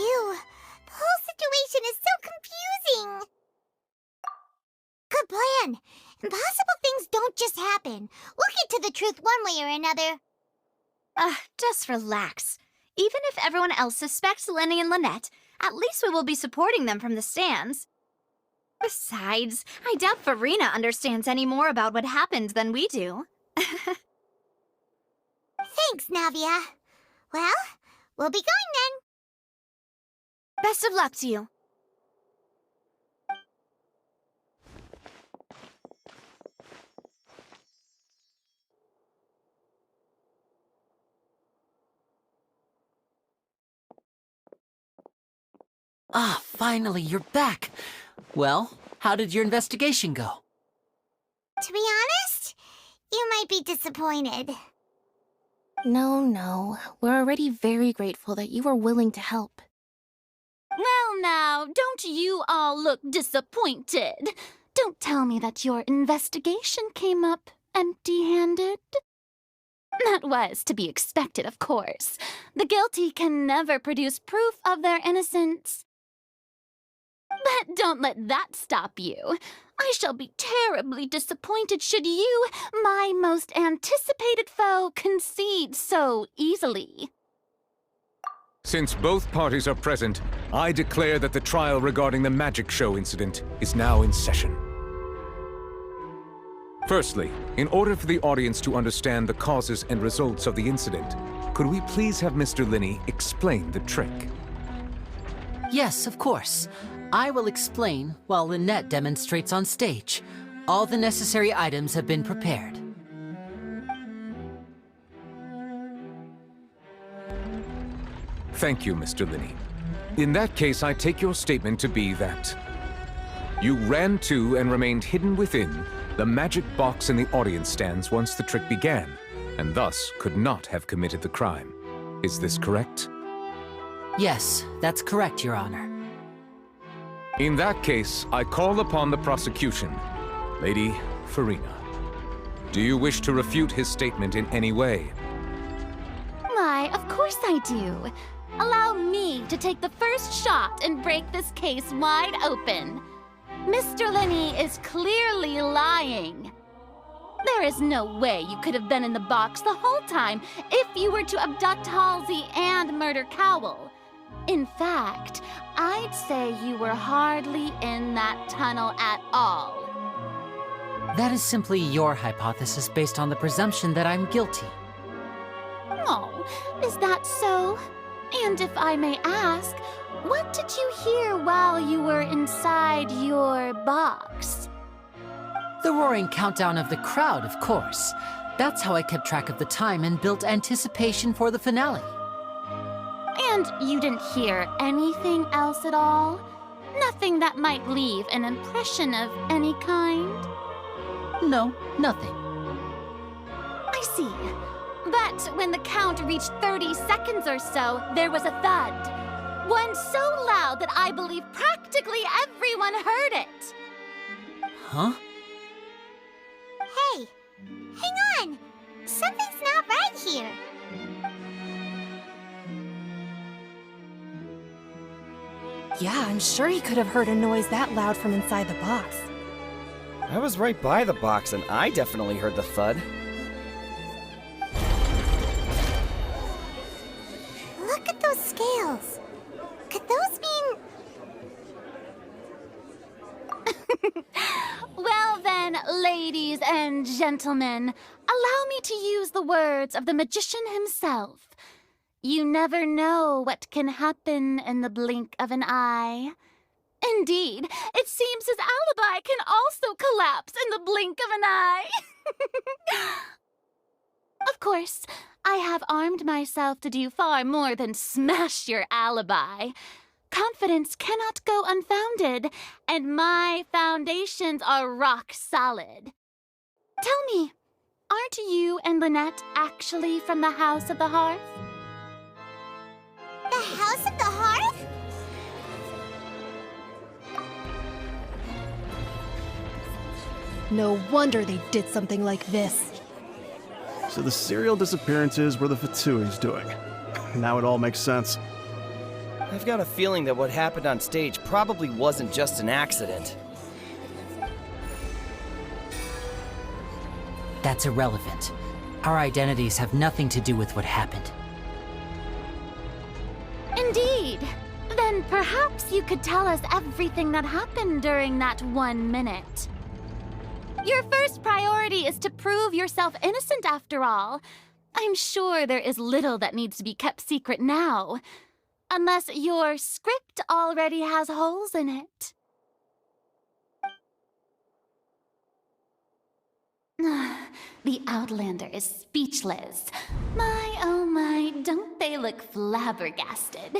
The whole situation is so confusing. Good plan. Impossible things don't just happen. We'll get to the truth one way or another. Just relax. Even if everyone else suspects Lenny and Lynette, at least we will be supporting them from the stands. Besides, I doubt Farina understands any more about what happened than we do. Thanks, Navia. Well, we'll be going then. Best of luck to you. Ah, finally, you're back. Well, how did your investigation go? To be honest, you might be disappointed. No. We're already very grateful that you were willing to help. Well now, don't you all look disappointed. Don't tell me that your investigation came up empty-handed. That was to be expected, of course. The guilty can never produce proof of their innocence. But don't let that stop you. I shall be terribly disappointed should you, my most anticipated foe, concede so easily. Since both parties are present, I declare that the trial regarding the magic show incident is now in session. Firstly, in order for the audience to understand the causes and results of the incident, could we please have Mr. Linney explain the trick? Yes, of course. I will explain while Lynette demonstrates on stage. All the necessary items have been prepared. Thank you, Mr. Linney. In that case, I take your statement to be that you ran to and remained hidden within the magic box in the audience stands once the trick began, and thus could not have committed the crime. Is this correct? Yes, that's correct, Your Honor. In that case, I call upon the prosecution. Lady Farina, do you wish to refute his statement in any way? Why, of course I do. Allow me to take the first shot and break this case wide open. Mr. Linney is clearly lying. There is no way you could have been in the box the whole time if you were to abduct Halsey and murder Cowell. In fact, I'd say you were hardly in that tunnel at all. That is simply your hypothesis based on the presumption that I'm guilty. Oh, is that so? And if I may ask, what did you hear while you were inside your box? The roaring countdown of the crowd, of course. That's how I kept track of the time and built anticipation for the finale. And you didn't hear anything else at all? Nothing that might leave an impression of any kind? No, nothing. I see. But when the count reached 30 seconds or so, there was a thud. One so loud that I believe practically everyone heard it. Huh? Hey, hang on. Something's not right here. Yeah, I'm sure he could have heard a noise that loud from inside the box. I was right by the box and I definitely heard the thud. Look at those scales. Could those mean... Well then, Then, ladies and gentlemen, allow me to use the words of the magician himself. You never know what can happen in the blink of an eye. Indeed, it seems his alibi can also collapse in the blink of an eye. Of course, I have armed myself to do far more than smash your alibi. Confidence cannot go unfounded, and my foundations are rock solid. Tell me, aren't you and Lynette actually from the House of the Hearth? The House of the Hearth? No wonder they did something like this. So the serial disappearances were the Fatui's doing. Now it all makes sense. I've got a feeling that what happened on stage probably wasn't just an accident. That's irrelevant. Our identities have nothing to do with what happened. Indeed. Then perhaps you could tell us everything that happened during that 1 minute. Your first priority is to prove yourself innocent, after all. I'm sure there is little that needs to be kept secret now. Unless your script already has holes in it. The Outlander is speechless. My, oh my, don't they look flabbergasted?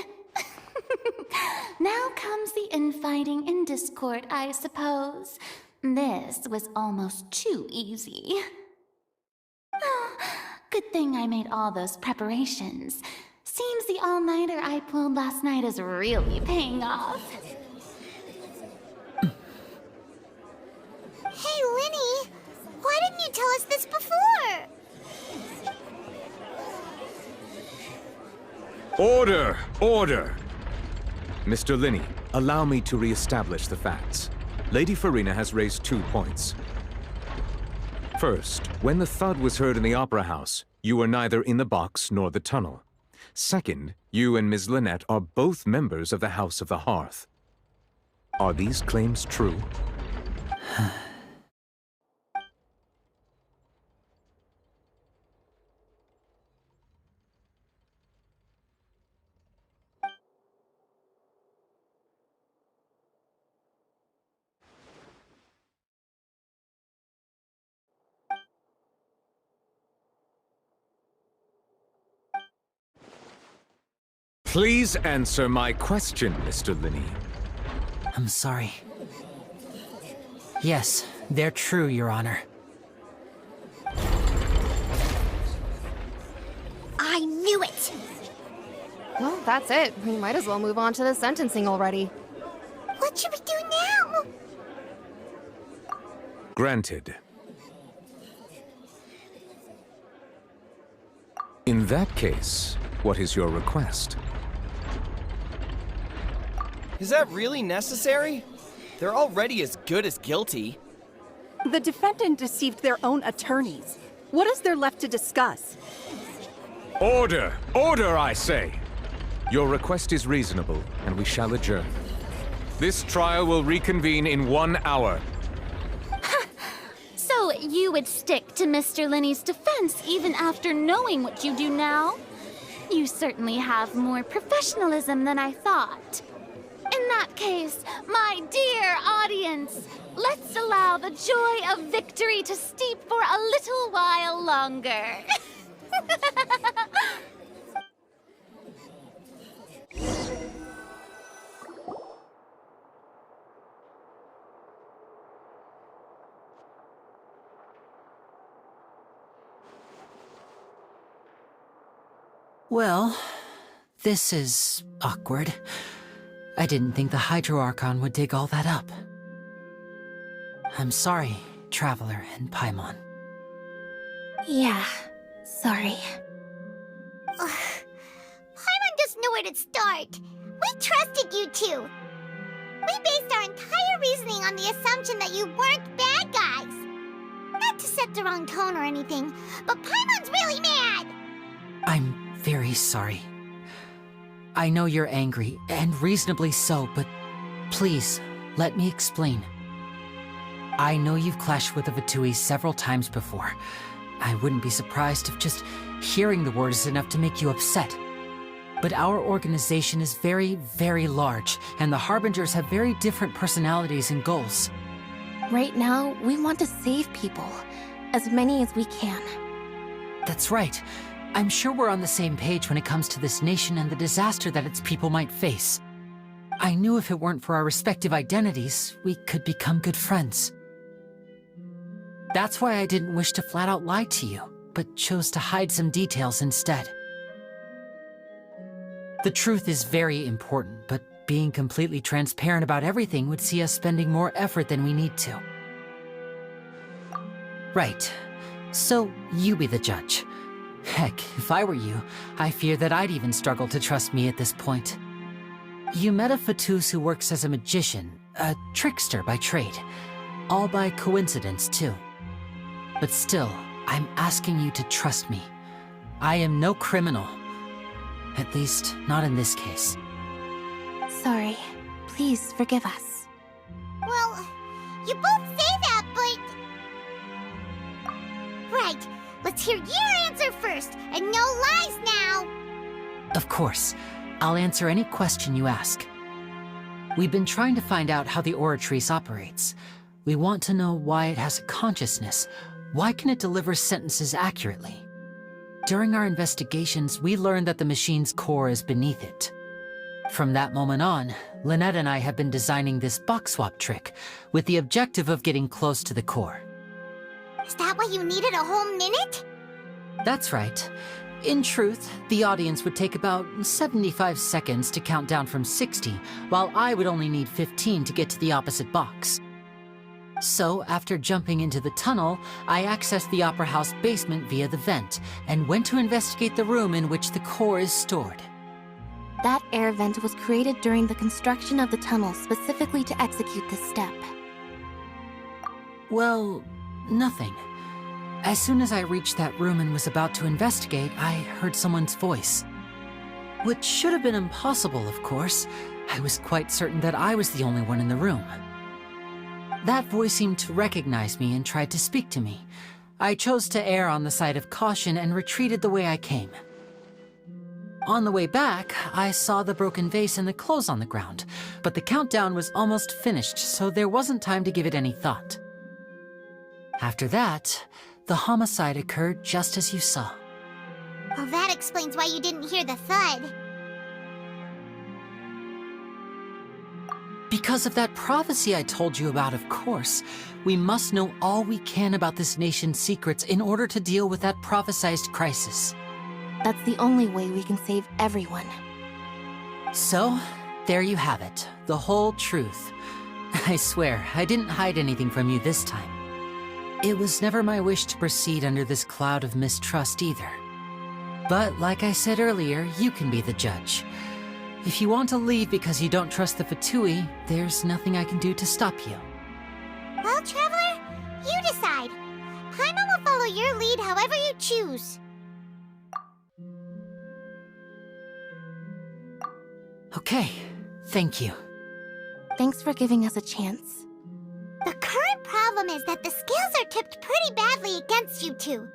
Now comes the infighting and discord, I suppose. This was almost too easy. Good thing I made all those preparations. Seems the all-nighter I pulled last night is really paying off. Hey, Linny! Why didn't you tell us this before? Order! Order! Mr. Linney, allow me to re-establish the facts. Lady Farina has raised 2 points. First, when the thud was heard in the Opera House, you were neither in the box nor the tunnel. Second, you and Ms. Lynette are both members of the House of the Hearth. Are these claims true? Please answer my question, Mr. Linney. I'm sorry. Yes, they're true, Your Honor. I knew it! Well, that's it. We might as well move on to the sentencing already. What should we do now? Granted. In that case, what is your request? Is that really necessary? They're already as good as guilty. The defendant deceived their own attorneys. What is there left to discuss? Order! Order, I say! Your request is reasonable, and we shall adjourn. This trial will reconvene in 1 hour. So you would stick to Mr. Linney's defense even after knowing what you do now? You certainly have more professionalism than I thought. In that case, my dear audience, let's allow the joy of victory to steep for a little while longer. Well, this is awkward. I didn't think the Hydro Archon would dig all that up. I'm sorry, Traveler and Paimon. Yeah, sorry. Paimon doesn't know where to start. We trusted you two. We based our entire reasoning on the assumption that you weren't bad guys. Not to set the wrong tone or anything, but Paimon's really mad! I'm very sorry. I know you're angry, and reasonably so, but please, let me explain. I know you've clashed with the Fatui several times before. I wouldn't be surprised if just hearing the word is enough to make you upset. But our organization is very, very large, and the Harbingers have very different personalities and goals. Right now, we want to save people. As many as we can. That's right. I'm sure we're on the same page when it comes to this nation and the disaster that its people might face. I knew if it weren't for our respective identities, we could become good friends. That's why I didn't wish to flat out lie to you, but chose to hide some details instead. The truth is very important, but being completely transparent about everything would see us spending more effort than we need to. Right. So, you be the judge. Heck, if I were you, I fear that I'd even struggle to trust me at this point. You met a Fatus who works as a magician, a trickster by trade. All by coincidence, too. But still, I'm asking you to trust me. I am no criminal. At least, not in this case. Sorry. Please forgive us. Well, you both say that, but... Right, let's hear your answer first, and no lies now! Of course. I'll answer any question you ask. We've been trying to find out how the Oratrice operates. We want to know why it has a consciousness. Why can it deliver sentences accurately? During our investigations, we learned that the machine's core is beneath it. From that moment on, Lynette and I have been designing this box swap trick, with the objective of getting close to the core. Is that why you needed a whole minute? That's right. In truth, the audience would take about 75 seconds to count down from 60, while I would only need 15 to get to the opposite box. So, after jumping into the tunnel, I accessed the Opera House basement via the vent, and went to investigate the room in which the core is stored. That air vent was created during the construction of the tunnel specifically to execute this step. Well, nothing. As soon as I reached that room and was about to investigate, I heard someone's voice. Which should have been impossible, of course. I was quite certain that I was the only one in the room. That voice seemed to recognize me and tried to speak to me. I chose to err on the side of caution and retreated the way I came. On the way back, I saw the broken vase and the clothes on the ground, but the countdown was almost finished, so there wasn't time to give it any thought. After that, the homicide occurred just as you saw. Well, that explains why you didn't hear the thud. Because of that prophecy I told you about, of course. We must know all we can about this nation's secrets in order to deal with that prophesized crisis. That's the only way we can save everyone. So, there you have it. The whole truth. I swear, I didn't hide anything from you this time. It was never my wish to proceed under this cloud of mistrust either. But like I said earlier, you can be the judge. If you want to leave because you don't trust the Fatui, there's nothing I can do to stop you. Well, Traveler, you decide. Paimon will follow your lead however you choose. Okay, thank you. Thanks for giving us a chance. The current problem is that the scales are tipped pretty badly against you two.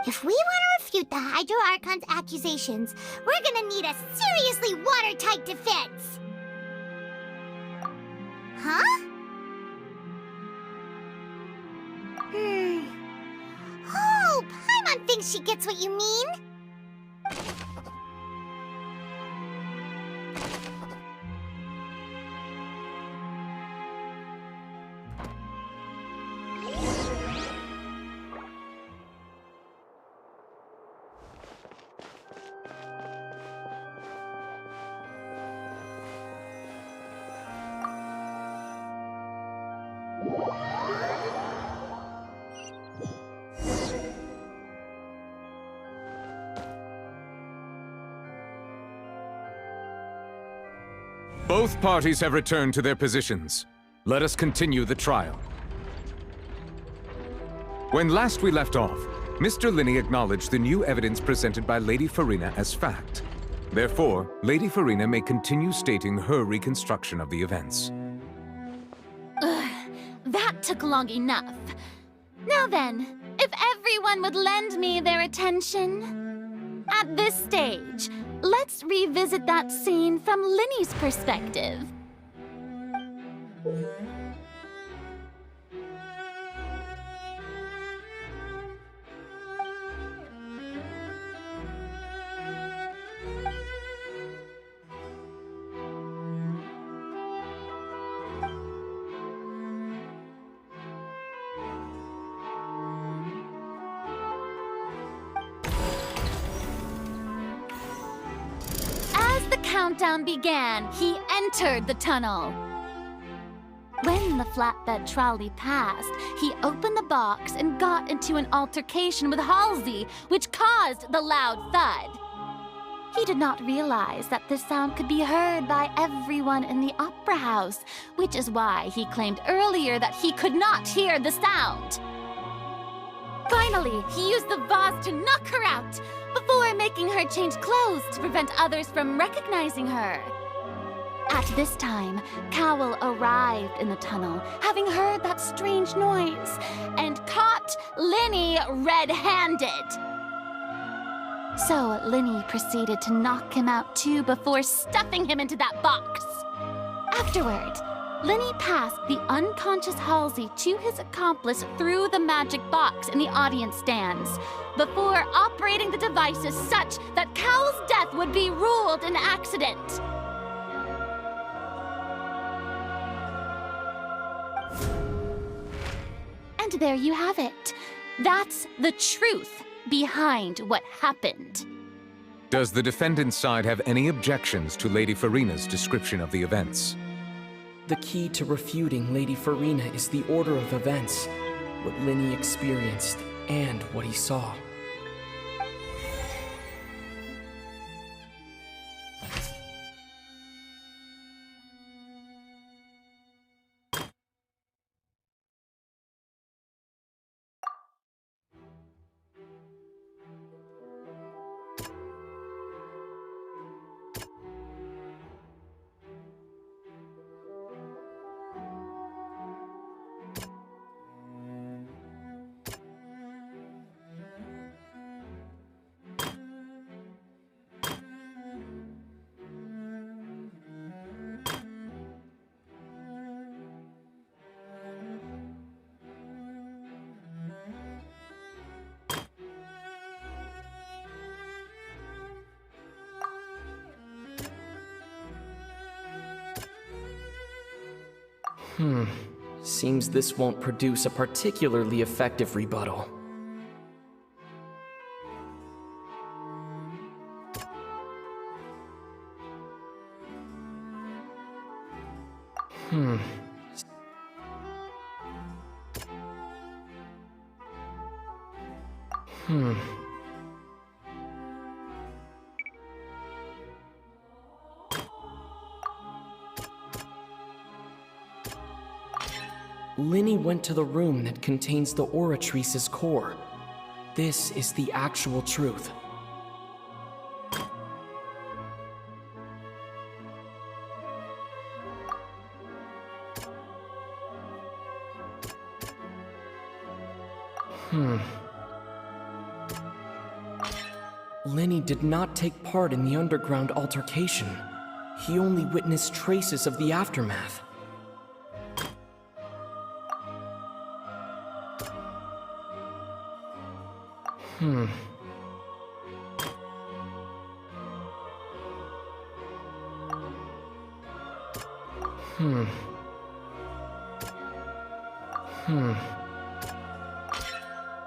If we want to refute the Hydro Archon's accusations, we're gonna need a seriously watertight defense. Huh? Oh, Paimon thinks she gets what you mean. Both parties have returned to their positions. Let us continue the trial. When last we left off, Mr. Linney acknowledged the new evidence presented by Lady Farina as fact. Therefore, Lady Farina may continue stating her reconstruction of the events. That took long enough. Now then, if everyone would lend me their attention. At this stage, let's revisit that scene from Linny's perspective. Countdown began, he entered the tunnel. When the flatbed trolley passed, he opened the box and got into an altercation with Halsey, which caused the loud thud. He did not realize that this sound could be heard by everyone in the opera house, which is why he claimed earlier that he could not hear the sound. Finally, he used the vase to knock her out, before making her change clothes to prevent others from recognizing her. At this time, Cowell arrived in the tunnel, having heard that strange noise, and caught Linny red-handed. So Linny proceeded to knock him out too before stuffing him into that box. Afterward, Linny passed the unconscious Halsey to his accomplice through the magic box in the audience stands, before operating the devices such that Cowell's death would be ruled an accident. And there you have it. That's the truth behind what happened. Does the defendant's side have any objections to Lady Farina's description of the events? The key to refuting Lady Farina is the order of events, what Linny experienced, and what he saw. Seems this won't produce a particularly effective rebuttal. Linny went to the room that contains the Oratrice's core. This is the actual truth. Linny did not take part in the underground altercation. He only witnessed traces of the aftermath.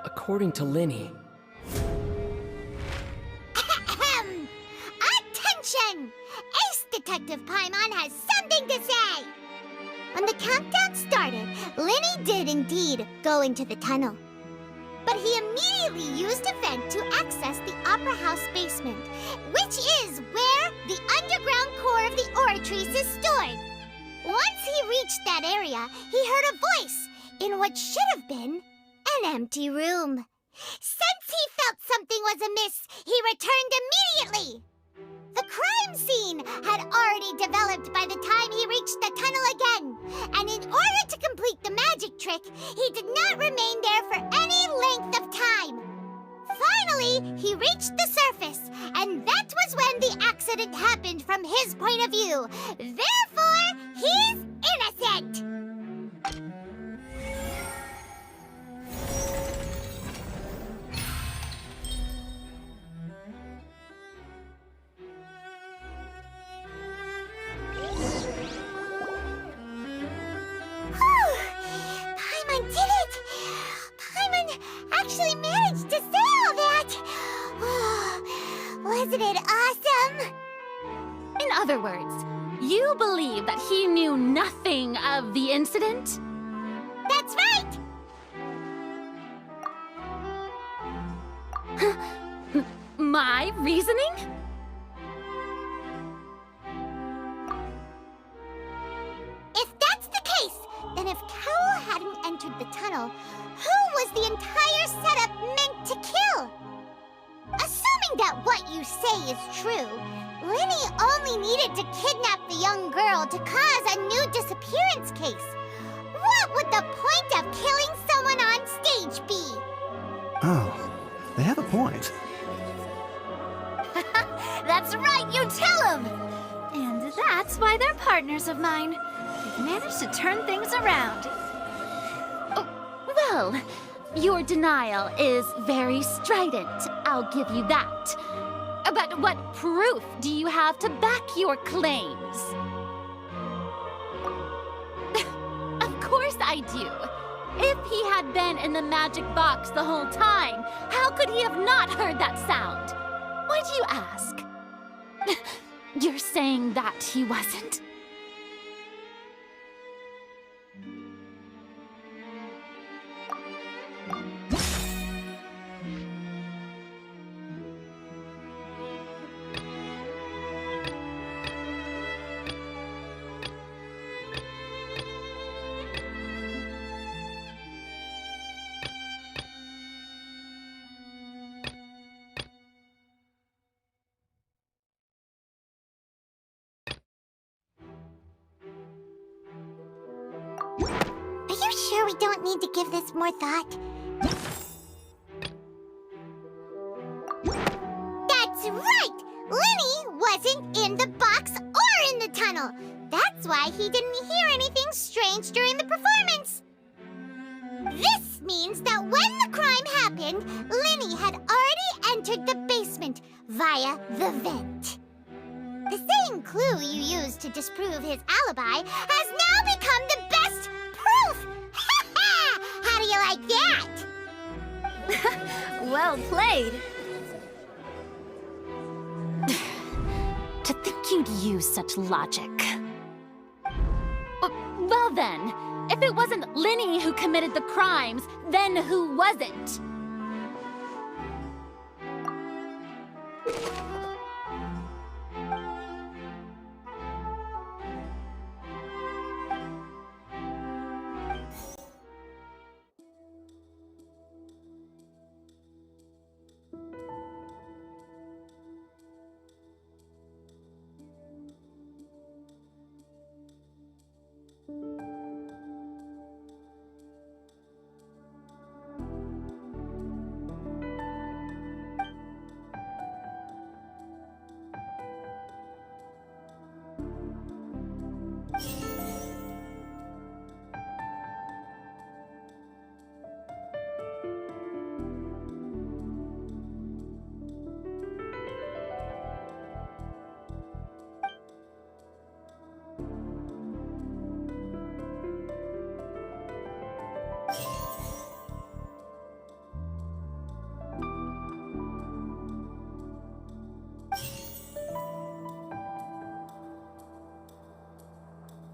According to Linny... Attention! Ace Detective Paimon has something to say! When the countdown started, Linny did indeed go into the tunnel. But he immediately used a vent to access the Opera House basement, which is where the underground core of the Oratrice is stored. Once he reached that area, he heard a voice in what should have been an empty room. Since he felt something was amiss, he returned immediately. The crime scene had already developed by the time he reached the tunnel again, and in order to complete the magic trick, he did not remain there for any length of time. Finally, he reached the surface, and that was when the accident happened from his point of view. Therefore, he's innocent! Paimon did it! Paimon actually managed to say all that! Wasn't it awesome? In other words, you believe that he knew nothing of the incident? That's right! My reasoning? If that's the case, then if Cowell hadn't entered the tunnel, who was the entire setup meant to kill? Assuming that what you say is true, Lenny only needed to kidnap the young girl to cause a new disappearance case. What would the point of killing someone on stage be? Oh, they have a point. That's right, you tell him! And that's why they're partners of mine. They've managed to turn things around. Oh, well, your denial is very strident, I'll give you that. But what proof do you have to back your claims? Of course I do. If he had been in the magic box the whole time, how could he have not heard that sound? Why do you ask? You're saying that he wasn't? Are you sure we don't need to give this more thought? That's right! Lenny wasn't in the box or in the tunnel. That's why he didn't hear anything strange during the performance. This means that when the crime happened, Lenny had already entered the basement via the vent. The same clue you used to disprove his alibi has now become the best proof! Ha ha! How do you like that? Well played. To think you'd use such logic. Well then, if it wasn't Lenny who committed the crimes, then who was it?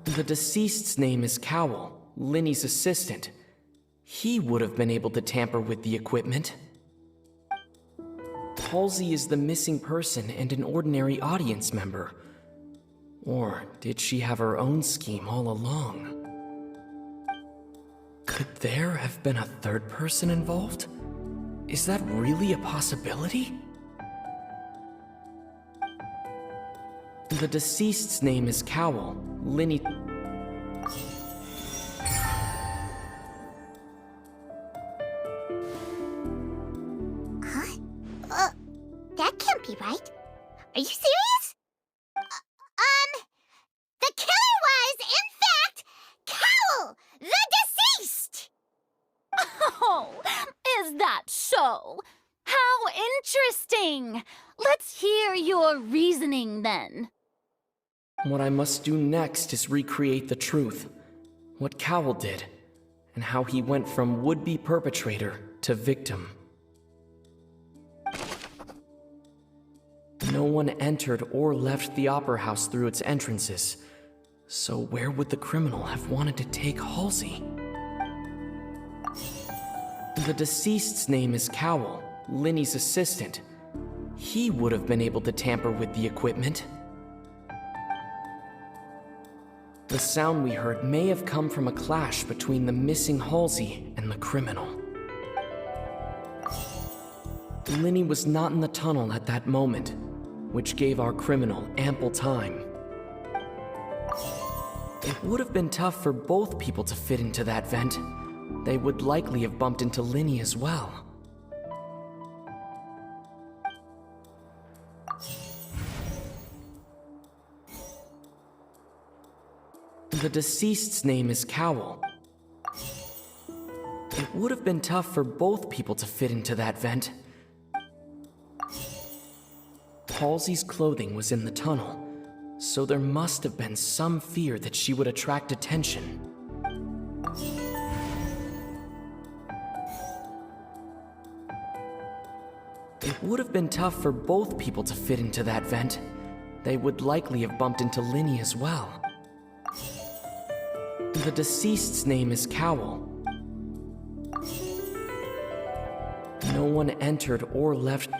The deceased's name is Cowell, Lenny's assistant. He would have been able to tamper with the equipment. Halsey is the missing person and an ordinary audience member. Or did she have her own scheme all along? Could there have been a third person involved? Is that really a possibility? The deceased's name is Cowl. Linny... Huh? That can't be right. Are you serious? The killer was, in fact, Cowl, the deceased! Oh, is that so? How interesting! Let's hear your reasoning then. What I must do next is recreate the truth. What Cowl did, and how he went from would-be perpetrator to victim. No one entered or left the Opera House through its entrances. So where would the criminal have wanted to take Halsey? The deceased's name is Cowl, Linny's assistant. He would have been able to tamper with the equipment. The sound we heard may have come from a clash between the missing Halsey and the criminal. Linny was not in the tunnel at that moment, which gave our criminal ample time. It would have been tough for both people to fit into that vent. They would likely have bumped into Linny as well. The deceased's name is Cowl. It would have been tough for both people to fit into that vent. Halsey's clothing was in the tunnel, so there must have been some fear that she would attract attention. It would have been tough for both people to fit into that vent. They would likely have bumped into Linny as well. The deceased's name is Cowl. No one entered or left.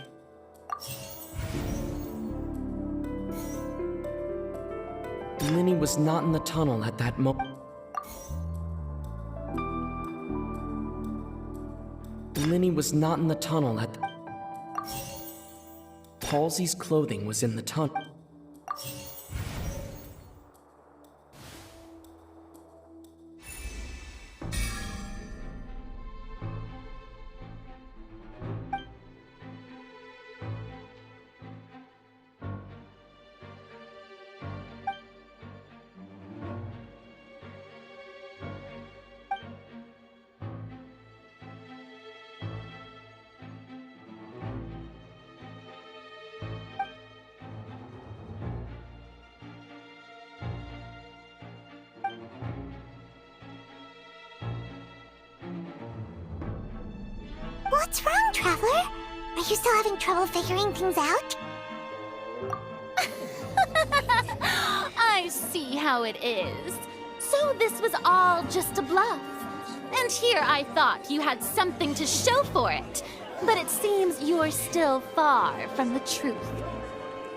Linny was not in the tunnel at that moment. Linny was not in the tunnel at... Halsey's clothing was in the tunnel. What's wrong, Traveler? Are you still having trouble figuring things out? I see how it is. So this was all just a bluff. And here I thought you had something to show for it. But it seems you're still far from the truth.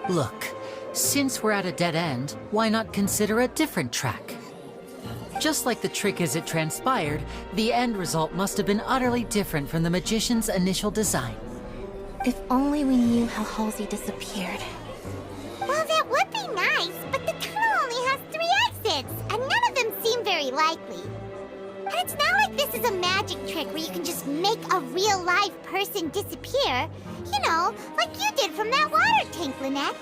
Look, since we're at a dead end, why not consider a different track? Just like the trick as it transpired, the end result must have been utterly different from the magician's initial design. If only we knew how Halsey disappeared. Well, that would be nice, but the tunnel only has 3 exits, and none of them seem very likely. And it's not like this is a magic trick where you can just make a real live person disappear. You know, like you did from that water tank, Lynette.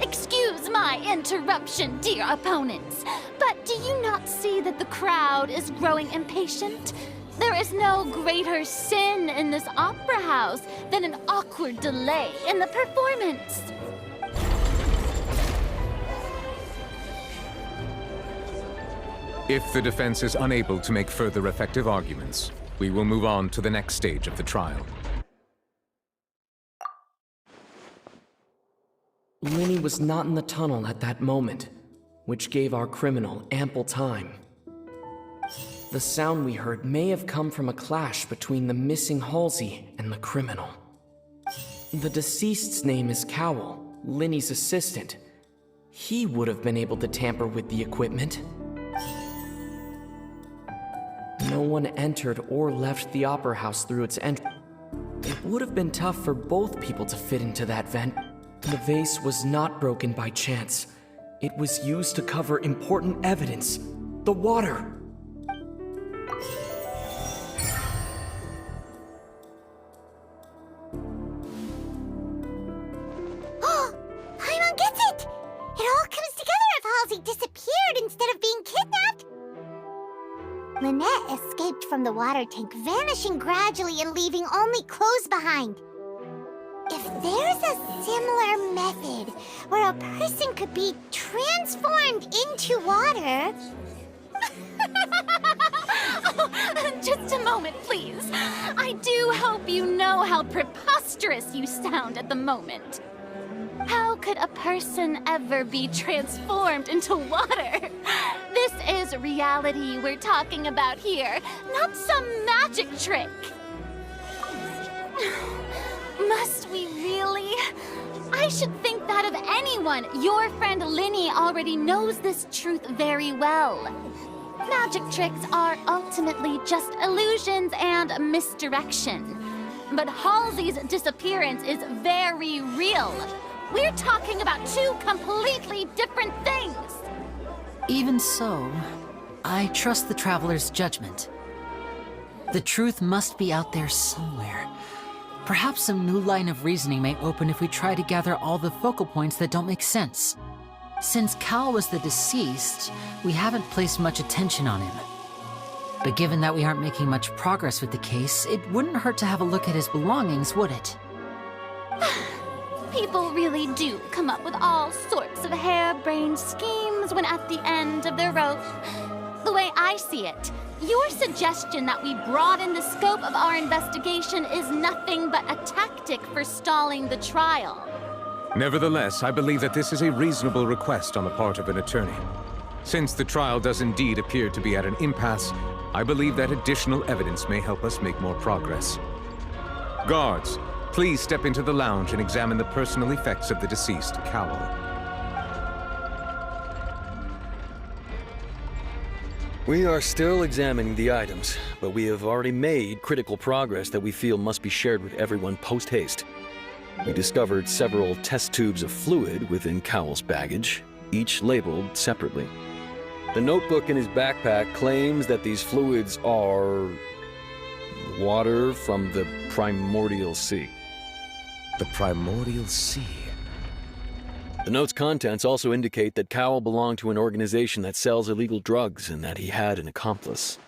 Excuse my interruption, dear opponents, but do you not see that the crowd is growing impatient? There is no greater sin in this opera house than an awkward delay in the performance. If the defense is unable to make further effective arguments, we will move on to the next stage of the trial. Linny was not in the tunnel at that moment, which gave our criminal ample time. The sound we heard may have come from a clash between the missing Halsey and the criminal. The deceased's name is Cowl, Linny's assistant. He would have been able to tamper with the equipment. No one entered or left the Opera House through its entrance. It would have been tough for both people to fit into that vent. The vase was not broken by chance. It was used to cover important evidence. The water. Paimon gets it! It all comes together if Halsey disappeared instead of being kidnapped. Lynette escaped from the water tank, vanishing gradually and leaving only clothes behind. If there's a similar method where a person could be transformed into water... Just a moment, please. I do hope you know how preposterous you sound at the moment. How could a person ever be transformed into water? This is reality we're talking about here, not some magic trick. Must we really? I should think that of anyone. Your friend Linny already knows this truth very well. Magic tricks are ultimately just illusions and misdirection. But Halsey's disappearance is very real. We're talking about two completely different things. Even so, I trust the Traveler's judgment. The truth must be out there somewhere. Perhaps some new line of reasoning may open if we try to gather all the focal points that don't make sense. Since Cal was the deceased, we haven't placed much attention on him. But given that we aren't making much progress with the case, it wouldn't hurt to have a look at his belongings, would it? People really do come up with all sorts of harebrained schemes when at the end of their rope. The way I see it, your suggestion that we broaden the scope of our investigation is nothing but a tactic for stalling the trial. Nevertheless, I believe that this is a reasonable request on the part of an attorney. Since the trial does indeed appear to be at an impasse, I believe that additional evidence may help us make more progress. Guards, please step into the lounge and examine the personal effects of the deceased Cowell. We are still examining the items, but we have already made critical progress that we feel must be shared with everyone post-haste. We discovered several test tubes of fluid within Cowell's baggage, each labeled separately. The notebook in his backpack claims that these fluids are water from the primordial sea. The primordial sea? The note's contents also indicate that Cowell belonged to an organization that sells illegal drugs and that he had an accomplice.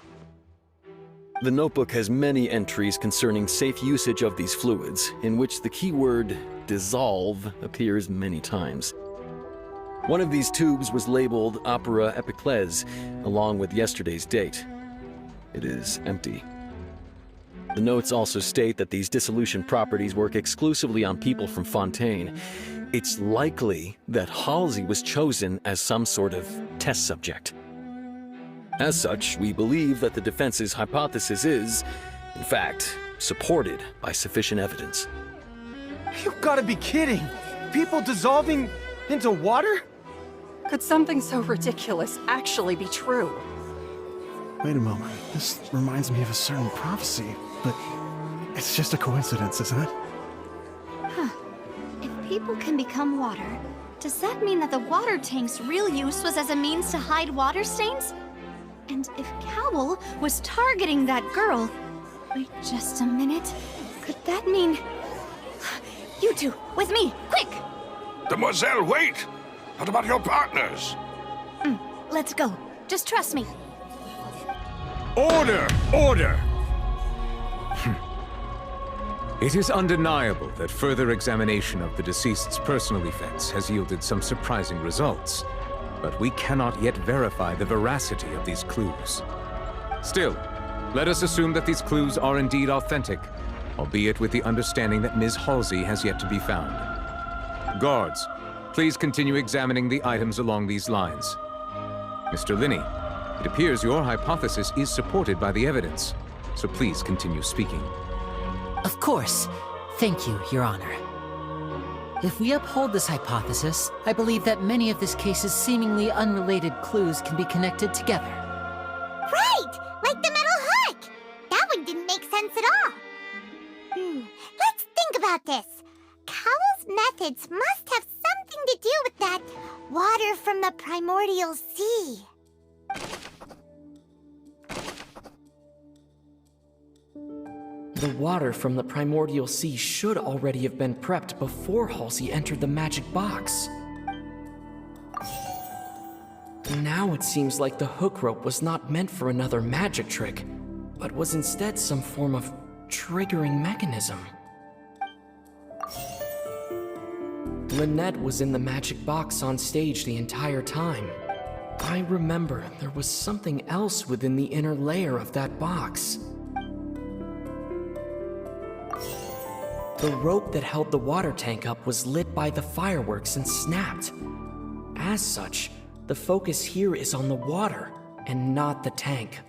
The notebook has many entries concerning safe usage of these fluids, in which the keyword dissolve appears many times. One of these tubes was labeled Opera Epiclese, along with yesterday's date. It is empty. The notes also state that these dissolution properties work exclusively on people from Fontaine. It's likely that Halsey was chosen as some sort of test subject. As such, we believe that the defense's hypothesis is, in fact, supported by sufficient evidence. You gotta be kidding! People dissolving into water? Could something so ridiculous actually be true? Wait a moment. This reminds me of a certain prophecy, but it's just a coincidence, isn't it? Huh. If people can become water, does that mean that the water tank's real use was as a means to hide water stains? And if Cowell was targeting that girl... Wait just a minute. Could that mean... You two, with me, quick! Demoiselle, wait! What about your partners? Let's go. Just trust me. Order! Order! It is undeniable that further examination of the deceased's personal effects has yielded some surprising results, but we cannot yet verify the veracity of these clues. Still, let us assume that these clues are indeed authentic, albeit with the understanding that Ms. Halsey has yet to be found. Guards, please continue examining the items along these lines. Mr. Linney, it appears your hypothesis is supported by the evidence, so please continue speaking. Of course. Thank you, Your Honor. If we uphold this hypothesis, I believe that many of this case's seemingly unrelated clues can be connected together. Right! Like the metal hook! That one didn't make sense at all. about this. Cowell's methods must have something to do with that water from the primordial sea. The water from the primordial sea should already have been prepped before Halsey entered the magic box. Now it seems like the hook rope was not meant for another magic trick, but was instead some form of triggering mechanism. Lynette was in the magic box on stage the entire time. I remember there was something else within the inner layer of that box. The rope that held the water tank up was lit by the fireworks and snapped. As such, the focus here is on the water and not the tank.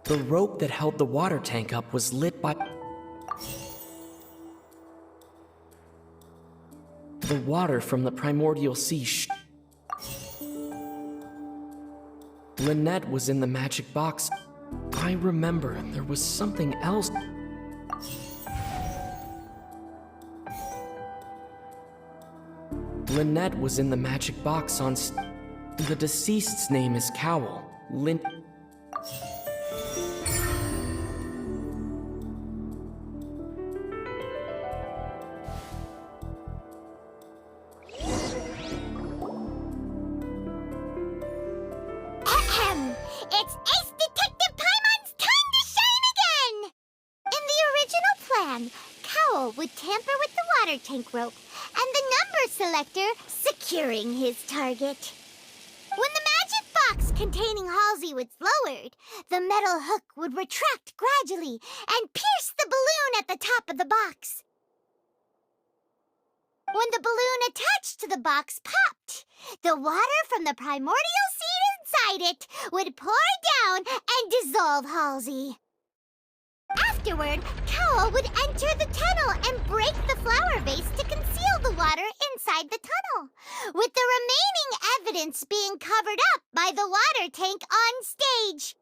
The rope that held the water tank up was lit by... The water from the primordial sea Lynette was in the magic box. I remember there was something else. Lynette was in the magic box on the deceased's name is Cowell. It's Ace Detective Paimon's time to shine again! In the original plan, Cowell would tamper with the water tank rope and the number selector securing his target. When the magic box containing Halsey was lowered, the metal hook would retract gradually and pierce the balloon at the top of the box. When the balloon attached to the box popped, the water from the primordial seed inside it would pour down and dissolve Halsey. Afterward, Cowell would enter the tunnel and break the flower vase to conceal the water inside the tunnel, with the remaining evidence being covered up by the water tank on stage.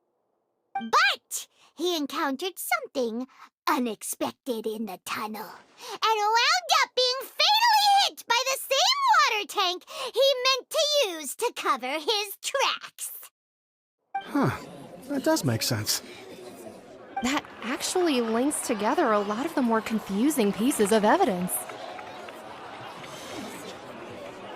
But he encountered something unexpected in the tunnel and wound up being fatally hit by the same water tank he meant to use to cover his tracks. Huh. That does make sense. That actually links together a lot of the more confusing pieces of evidence.